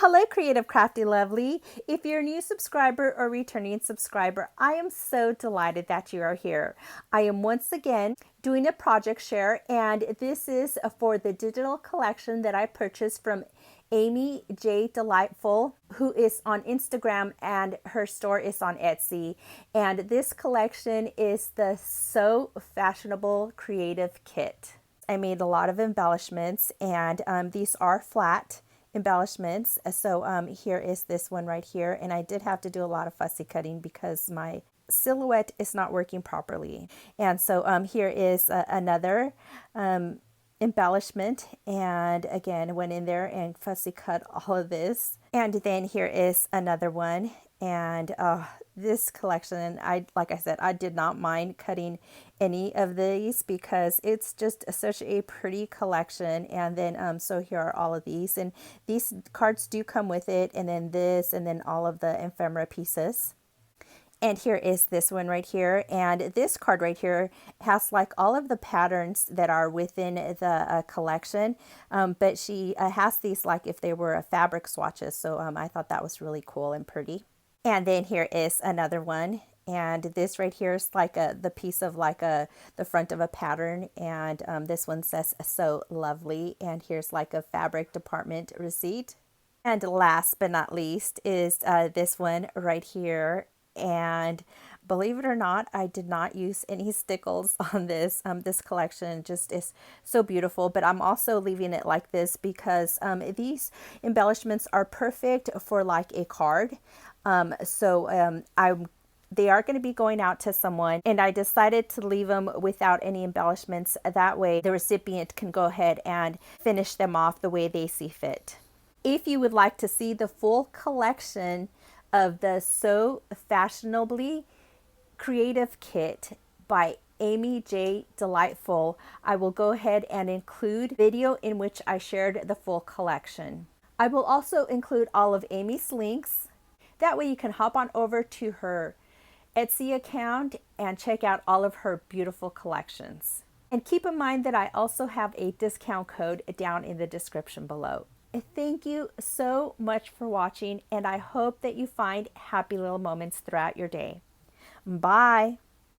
Hello, Creative Crafty Lovely. If you're a new subscriber or returning subscriber, I am so delighted that you are here. I am once again doing a project share, and this is for the digital collection that I purchased from Amy J. Delightful, who is on Instagram, and her store is on Etsy. And this collection is the So Fashionable Creative Kit. I made a lot of embellishments, and these are flat embellishments. So here is this one right here, and I did have to do a lot of fussy cutting because my silhouette is not working properly. And so here is another embellishment, and again went in there and fussy cut all of this. And then here is another one, and this collection, like I said, I did not mind cutting any of these because it's just such a pretty collection. And then so here are all of these, and these cards do come with it, and then this, and then all of the ephemera pieces. And here is this one right here, and this card right here has like all of the patterns that are within the collection, but she has these like if they were fabric swatches, so I thought that was really cool and pretty. And then here is another one, and this right here is like the piece of like the front of a pattern, and this one says "So Lovely," and here's like a fabric department receipt. And last but not least is this one right here. And believe it or not, I did not use any stickles on this. This collection just is so beautiful, but I'm also leaving it like this because these embellishments are perfect for like a card. They are going to be going out to someone, and I decided to leave them without any embellishments. That way the recipient can go ahead and finish them off the way they see fit. If you would like to see the full collection of the So Fashionably Creative Kit by Amy J. Delightful, I will go ahead and include video in which I shared the full collection. I will also include all of Amy's links. That way you can hop on over to her Etsy account and check out all of her beautiful collections. And keep in mind that I also have a discount code down in the description below. Thank you so much for watching, and I hope that you find happy little moments throughout your day. Bye.